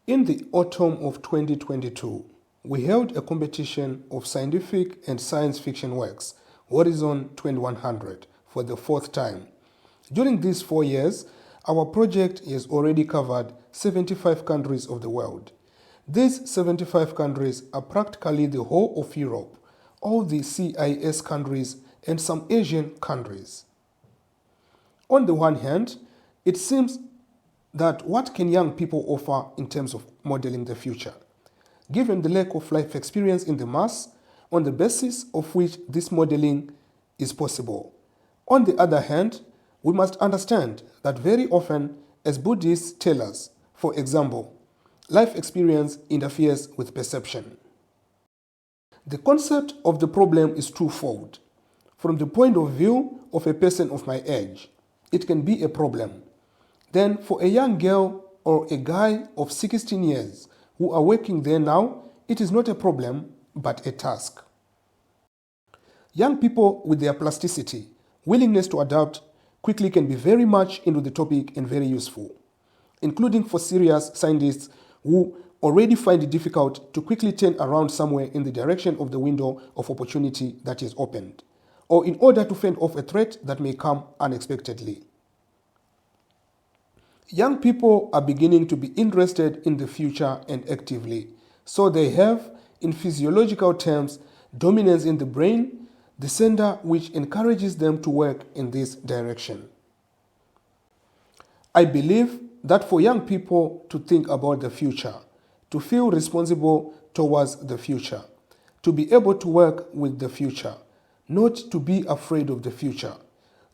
In the autumn of 2022, we held a competition of scientific and science fiction works, Horizon 2100, for the fourth time. During these 4 years, our project has already covered 75 countries of the world. These 75 countries are practically the whole of Europe, all the CIS countries, and some Asian countries. On the one hand, it seems that what can young people offer in terms of modeling the future, given the lack of life experience in the mass, on the basis of which this modeling is possible. On the other hand, we must understand that very often, as Buddhists tell us, for example, life experience interferes with perception. The concept of the problem is twofold. From the point of view of a person of my age, it can be a problem. Then for a young girl or a guy of 16 years who are working there now, it is not a problem, but a task. Young people with their plasticity, willingness to adapt, quickly can be very much into the topic and very useful, including for serious scientists who already find it difficult to quickly turn around somewhere in the direction of the window of opportunity that is opened, or in order to fend off a threat that may come unexpectedly. Young people are beginning to be interested in the future and actively, so they have, in physiological terms, dominance in the brain, the center which encourages them to work in this direction. I believe that for young people to think about the future, to feel responsible towards the future, to be able to work with the future, not to be afraid of the future,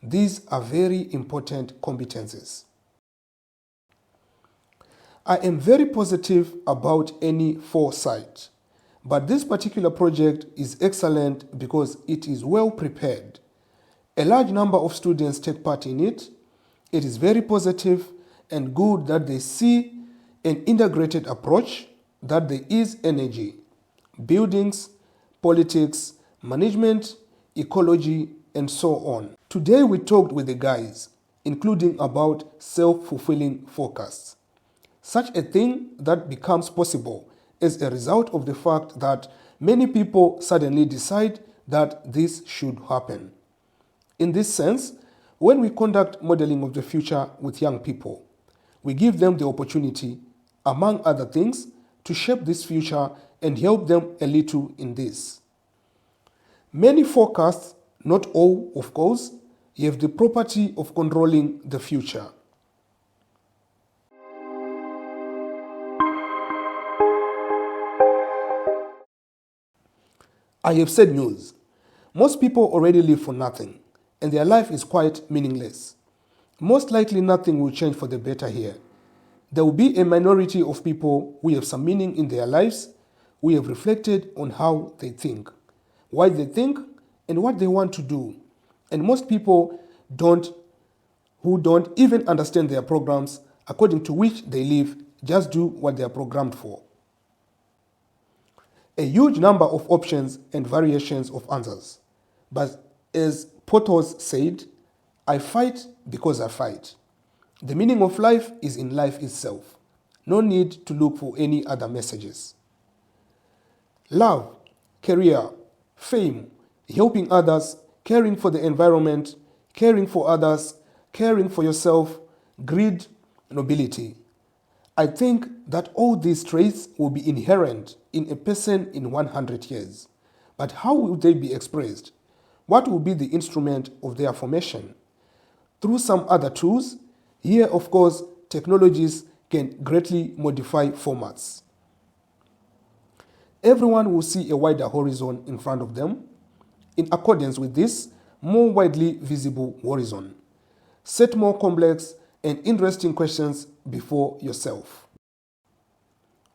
these are very important competencies. I am very positive about any foresight, but this particular project is excellent because it is well prepared. A large number of students take part in it. It is very positive and good that they see an integrated approach, that there is energy, buildings, politics, management, ecology, and so on. Today we talked with the guys, including about self-fulfilling forecasts. Such a thing that becomes possible as a result of the fact that many people suddenly decide that this should happen. In this sense, when we conduct modeling of the future with young people, we give them the opportunity, among other things, to shape this future and help them a little in this. Many forecasts, not all of course, have the property of controlling the future. I have said news. Most people already live for nothing, and their life is quite meaningless. Most likely nothing will change for the better here. There will be a minority of people who have some meaning in their lives, who have reflected on how they think, why they think, and what they want to do. And most people who don't even understand their programs according to which they live, just do what they are programmed for. A huge number of options and variations of answers. But as Porthos said, I fight because I fight. The meaning of life is in life itself. No need to look for any other messages. Love, career, fame, helping others, caring for the environment, caring for others, caring for yourself, greed, nobility. I think that all these traits will be inherent in a person in 100 years. But how will they be expressed? What will be the instrument of their formation? Through some other tools. Here, of course, technologies can greatly modify formats. Everyone will see a wider horizon in front of them. In accordance with this, more widely visible horizon. Set more complex and interesting questions before yourself.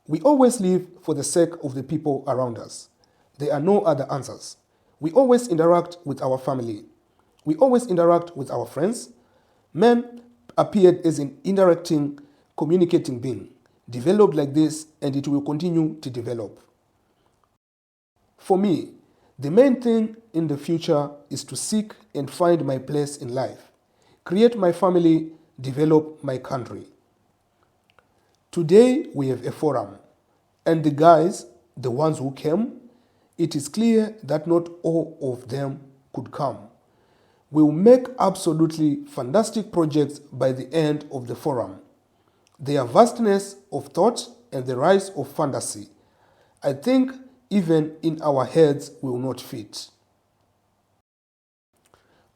We always live for the sake of the people around us. There are no other answers. We always interact with our family. We always interact with our friends. Man appeared as an interacting, communicating being, developed like this, and it will continue to develop. For me, the main thing in the future is to seek and find my place in life, create my family, develop my country. Today we have a forum, and the guys, the ones who came, it is clear that not all of them could come. We will make absolutely fantastic projects by the end of the forum. Their vastness of thought and the rise of fantasy, I think even in our heads will not fit.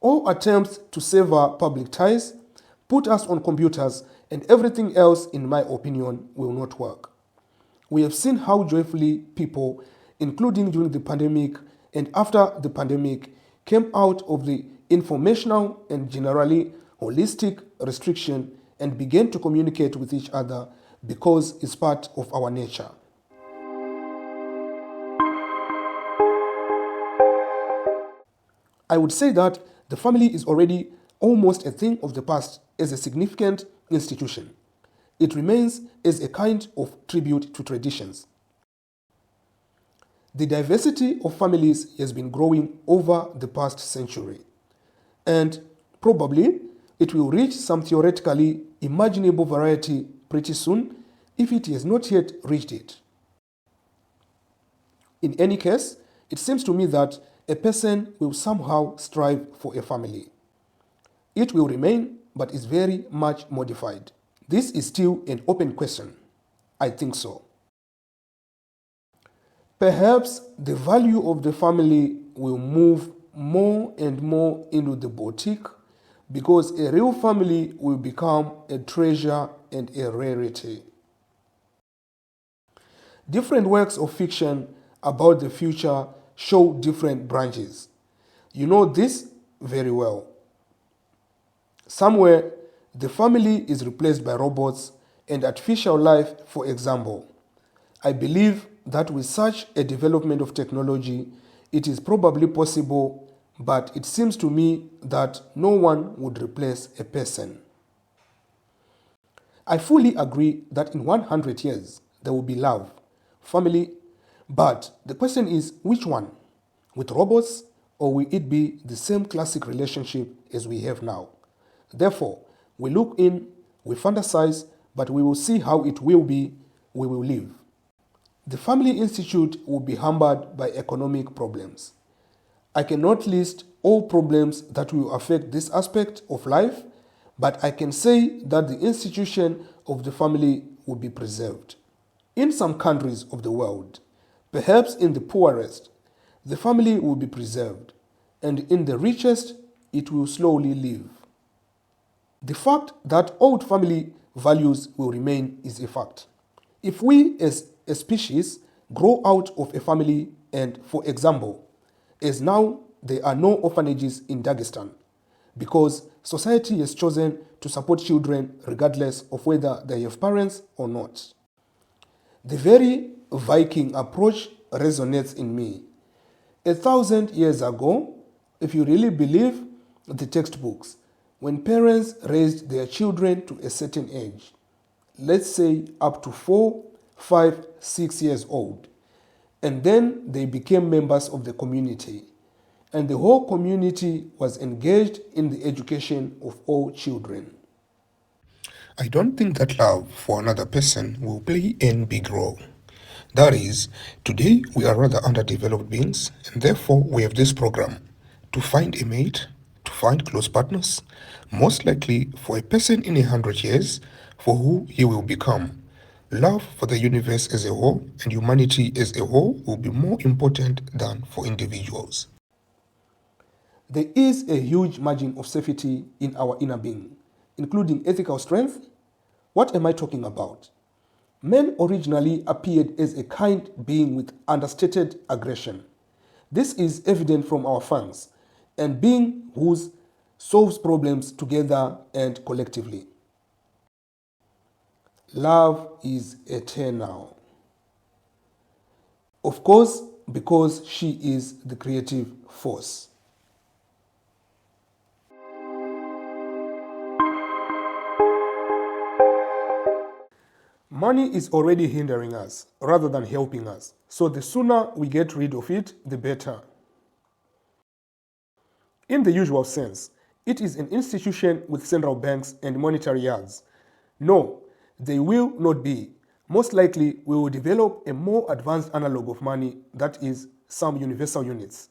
All attempts to sever public ties, put us on computers, and everything else, in my opinion, will not work. We have seen how joyfully people, including during the pandemic and after the pandemic, came out of the informational and generally holistic restriction and began to communicate with each other because it's part of our nature. I would say that the family is already almost a thing of the past as a significant institution. It remains as a kind of tribute to traditions. The diversity of families has been growing over the past century, and probably it will reach some theoretically imaginable variety pretty soon if it has not yet reached it. In any case, it seems to me that a person will somehow strive for a family. It will remain, but is very much modified. This is still an open question. I think so. Perhaps the value of the family will move more and more into the boutique because a real family will become a treasure and a rarity. Different works of fiction about the future show different branches. You know this very well. Somewhere, the family is replaced by robots and artificial life, for example. I believe that with such a development of technology, it is probably possible, but it seems to me that no one would replace a person. I fully agree that in 100 years, there will be love, family, but the question is which one? With robots, or will it be the same classic relationship as we have now? Therefore, we look in, we fantasize, but we will see how it will be, we will live. The Family Institute will be hampered by economic problems. I cannot list all problems that will affect this aspect of life, but I can say that the institution of the family will be preserved. In some countries of the world, perhaps in the poorest, the family will be preserved, and in the richest, it will slowly live. The fact that old family values will remain is a fact. If we as a species grow out of a family and, for example, as now there are no orphanages in Dagestan because society has chosen to support children regardless of whether they have parents or not. The very Viking approach resonates in me. 1,000 years ago, if you really believe the textbooks, when parents raised their children to a certain age, let's say up to 4, 5, 6 years old, and then they became members of the community, and the whole community was engaged in the education of all children. I don't think that love for another person will play any big role. That is, today we are rather underdeveloped beings, and therefore we have this program to find a mate, to find close partners, most likely for a person in 100 years, for who he will become. Love for the universe as a whole and humanity as a whole will be more important than for individuals. There is a huge margin of safety in our inner being, including ethical strength. What am I talking about? Men originally appeared as a kind being with understated aggression. This is evident from our fangs, and being who solves problems together and collectively. Love is eternal. Of course, because she is the creative force. Money is already hindering us rather than helping us, so the sooner we get rid of it, the better. In the usual sense, it is an institution with central banks and monetary yards. No, They will not be. Most likely, we will develop a more advanced analog of money, that is, some universal units.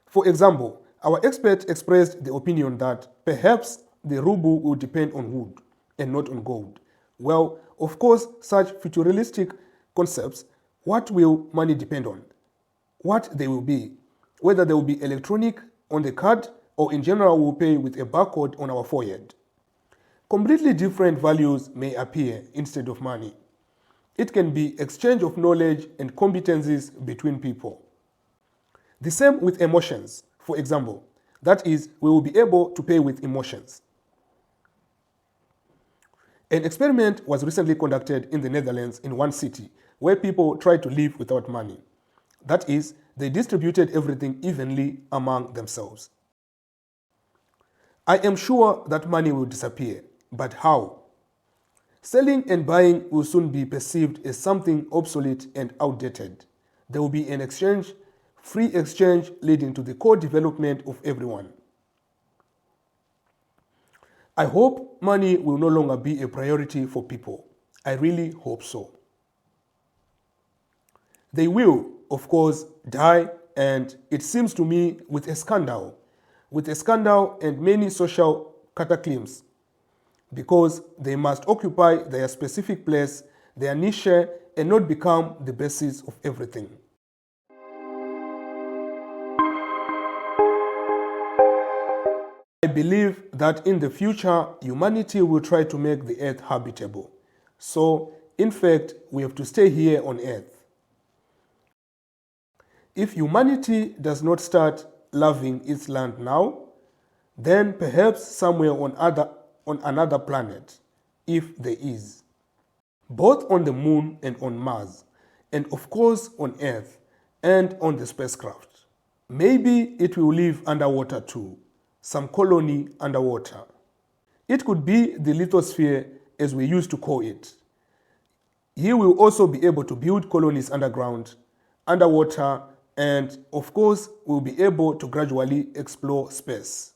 For example, our expert expressed the opinion that perhaps the ruble will depend on wood and not on gold. Well, of course, such futuristic concepts, what will money depend on? What they will be? Whether they will be electronic on the card or in general we'll pay with a barcode on our forehead. Completely different values may appear instead of money. It can be exchange of knowledge and competencies between people. The same with emotions, for example. That is, we will be able to pay with emotions. An experiment was recently conducted in the Netherlands in one city where people tried to live without money. That is, they distributed everything evenly among themselves. I am sure that money will disappear, but how? Selling and buying will soon be perceived as something obsolete and outdated. There will be an exchange, free exchange leading to the co-development of everyone. I hope money will no longer be a priority for people. I really hope so. They will, of course, die, and it seems to me with a scandal and many social cataclysms, because they must occupy their specific place, their niche, and not become the basis of everything. I believe that in the future, humanity will try to make the earth habitable. So, in fact, we have to stay here on earth. If humanity does not start loving its land now, then perhaps somewhere on another planet, if there is, both on the moon and on Mars, and of course on Earth and on the spacecraft. Maybe it will live underwater too, some colony underwater. It could be the lithosphere as we used to call it. He will also be able to build colonies underground, underwater, and of course will be able to gradually explore space.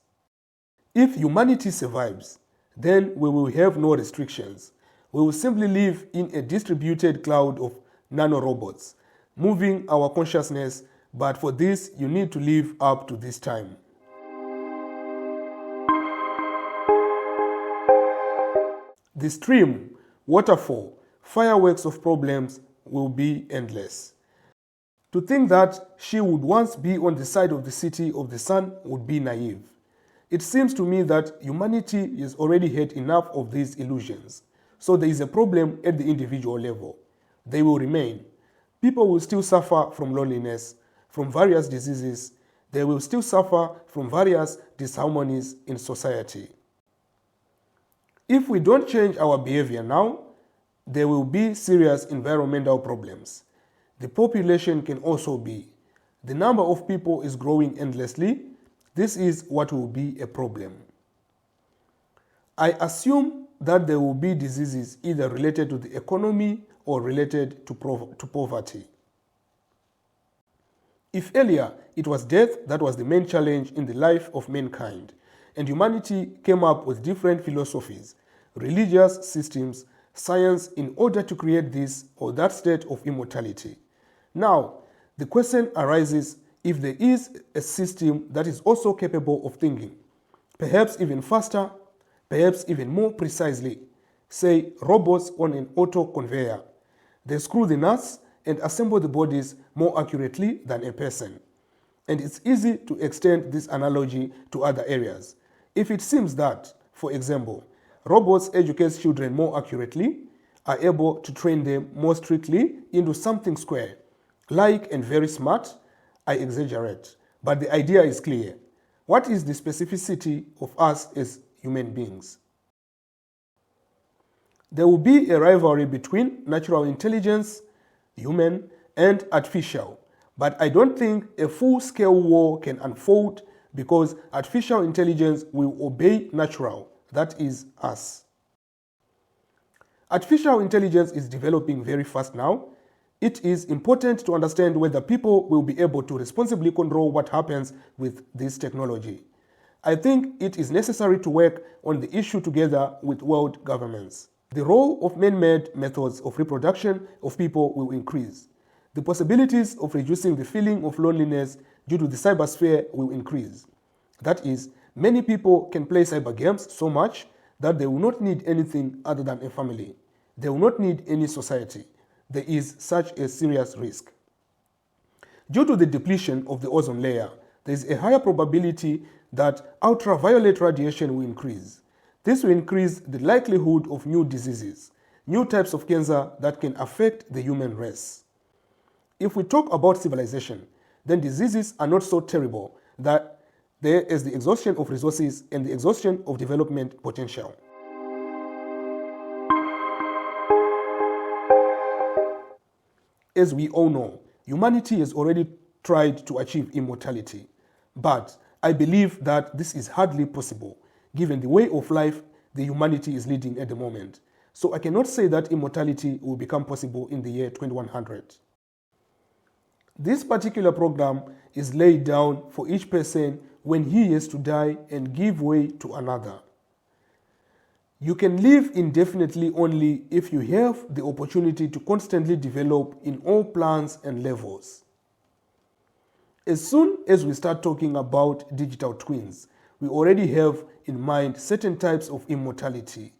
If humanity survives, then we will have no restrictions. We will simply live in a distributed cloud of nanorobots, moving our consciousness, but for this you need to live up to this time. The stream, waterfall, fireworks of problems will be endless. To think that she would once be on the side of the city of the sun would be naive. It seems to me that humanity has already had enough of these illusions. So there is a problem at the individual level. They will remain. People will still suffer from loneliness, from various diseases. They will still suffer from various disharmonies in society. If we don't change our behavior now, there will be serious environmental problems. The population can also be. The number of people is growing endlessly. This is what will be a problem. I assume that there will be diseases either related to the economy or related to poverty. If earlier it was death that was the main challenge in the life of mankind, and humanity came up with different philosophies, religious systems, science in order to create this or that state of immortality. Now, the question arises if there is a system that is also capable of thinking, perhaps even faster, perhaps even more precisely, say robots on an auto conveyor. They screw the nuts and assemble the bodies more accurately than a person. And it's easy to extend this analogy to other areas. If it seems that, for example, robots educate children more accurately, are able to train them more strictly into something square, like and very smart, I exaggerate, but the idea is clear. What is the specificity of us as human beings? There will be a rivalry between natural intelligence, human, and artificial, but I don't think a full-scale war can unfold because artificial intelligence will obey natural, that is, us. Artificial intelligence is developing very fast now. It is important to understand whether people will be able to responsibly control what happens with this technology. I think it is necessary to work on the issue together with world governments. The role of man-made methods of reproduction of people will increase. The possibilities of reducing the feeling of loneliness due to the cybersphere will increase. That is, many people can play cyber games so much that they will not need anything other than a family. They will not need any society. There is such a serious risk. Due to the depletion of the ozone layer, there is a higher probability that ultraviolet radiation will increase. This will increase the likelihood of new diseases, new types of cancer that can affect the human race. If we talk about civilization, then diseases are not so terrible that there is the exhaustion of resources and the exhaustion of development potential. As we all know, humanity has already tried to achieve immortality, but I believe that this is hardly possible given the way of life the humanity is leading at the moment. So I cannot say that immortality will become possible in the year 2100. This particular program is laid down for each person when he has to die and give way to another. You can live indefinitely only if you have the opportunity to constantly develop in all plans and levels. As soon as we start talking about digital twins, we already have in mind certain types of immortality.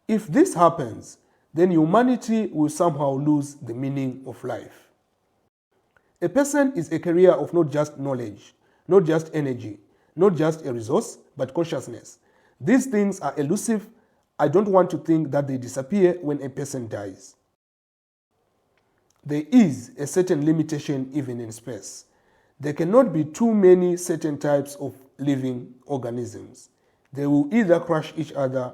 If this happens, then humanity will somehow lose the meaning of life. A person is a carrier of not just knowledge, not just energy, not just a resource, but consciousness. These things are elusive. I don't want to think that they disappear when a person dies. There is a certain limitation even in space. There cannot be too many certain types of living organisms. They will either crush each other.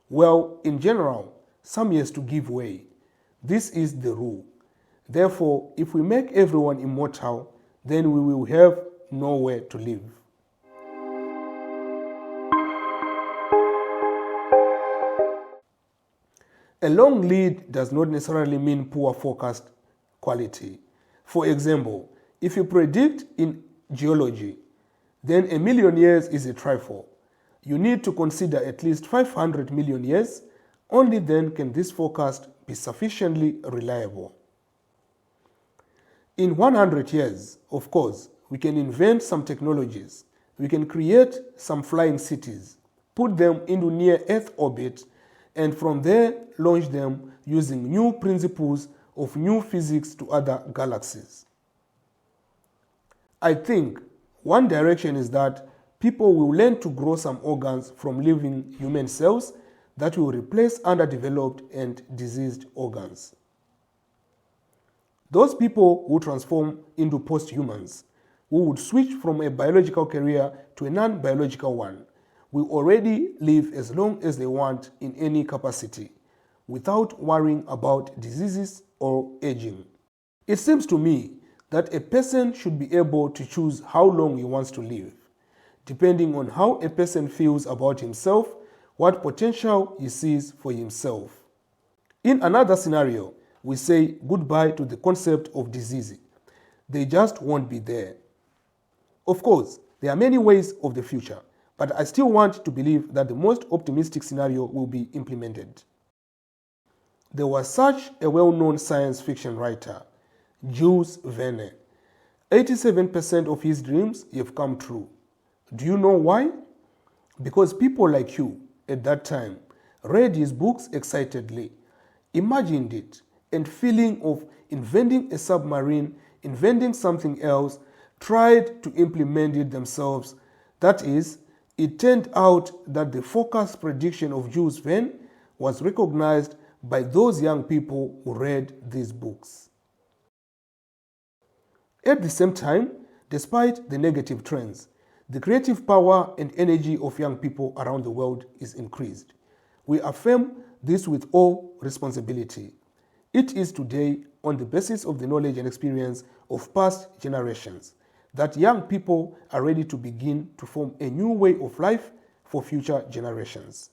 Well, in general, some has to give way. This is the rule. Therefore, if we make everyone immortal, then we will have nowhere to live. A long lead does not necessarily mean poor forecast quality. For example, if you predict in geology, then 1 million years is a trifle. You need to consider at least 500 million years. Only then can this forecast be sufficiently reliable. In 100 years, of course, we can invent some technologies. We can create some flying cities, put them into near-Earth orbit, and from there launch them using new principles of new physics to other galaxies. I think one direction is that people will learn to grow some organs from living human cells that will replace underdeveloped and diseased organs. Those people who transform into post-humans, who would switch from a biological career to a non-biological one, will already live as long as they want in any capacity, without worrying about diseases or aging. It seems to me that a person should be able to choose how long he wants to live, depending on how a person feels about himself, what potential he sees for himself. In another scenario, we say goodbye to the concept of disease. They just won't be there. Of course, there are many ways of the future, but I still want to believe that the most optimistic scenario will be implemented. There was such a well-known science fiction writer, Jules Verne. 87% of his dreams have come true. Do you know why? Because people like you, at that time, read his books excitedly, imagined it, and feeling of inventing a submarine, inventing something else, tried to implement it themselves. That is, it turned out that the forecast prediction of Jules Verne was recognized by those young people who read these books. At the same time, despite the negative trends, the creative power and energy of young people around the world is increased. We affirm this with all responsibility. It is today, on the basis of the knowledge and experience of past generations, that young people are ready to begin to form a new way of life for future generations.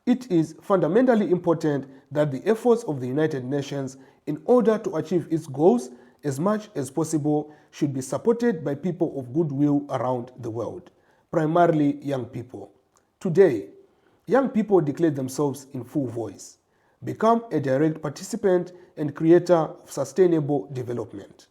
It is fundamentally important that the efforts of the United Nations in order to achieve its goals as much as possible should be supported by people of goodwill around the world, primarily young people. Today, young people declare themselves in full voice. become a direct participant and creator of sustainable development.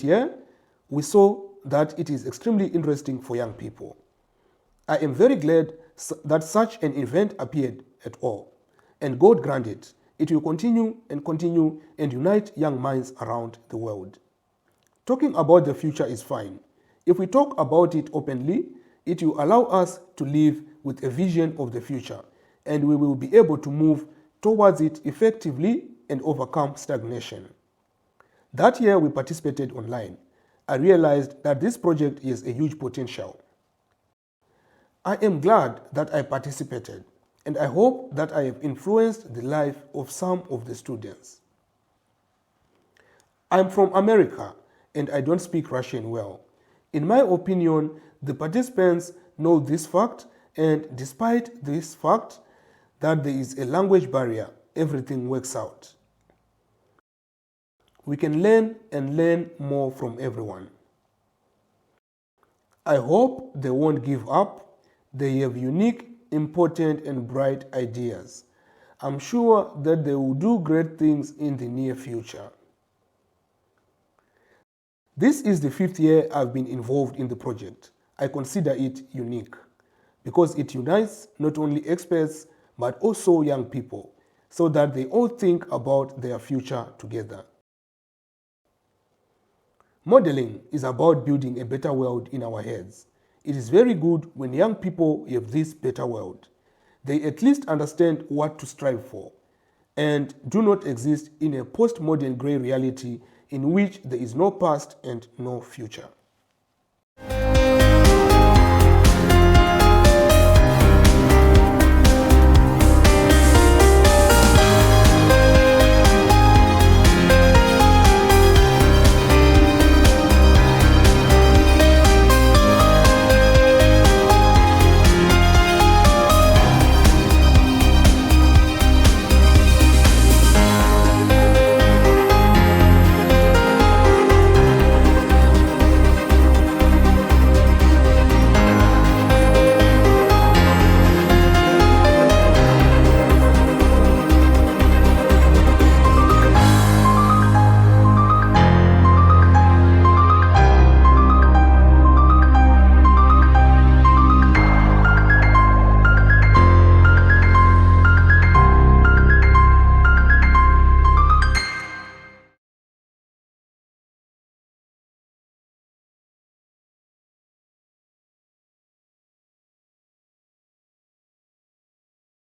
Here, we saw that it is extremely interesting for young people. I am very glad that such an event appeared at all, and God grant it will continue and unite young minds around the world. Talking about the future is fine. If we talk about it openly, it will allow us to live with a vision of the future, and we will be able to move towards it effectively and overcome stagnation. That year we participated online. I realized that this project has a huge potential. I am glad that I participated, and I hope that I have influenced the life of some of the students. I'm from America, and I don't speak Russian well. In my opinion, the participants know this fact, and despite this fact that there is a language barrier, everything works out. We can learn and learn more from everyone. I hope they won't give up. They have unique, important, and bright ideas. I'm sure that they will do great things in the near future. This is the 5th year I've been involved in the project. I consider it unique because it unites not only experts but also young people so that they all think about their future together. Modeling is about building a better world in our heads. It is very good when young people have this better world. They at least understand what to strive for and do not exist in a postmodern grey reality in which there is no past and no future.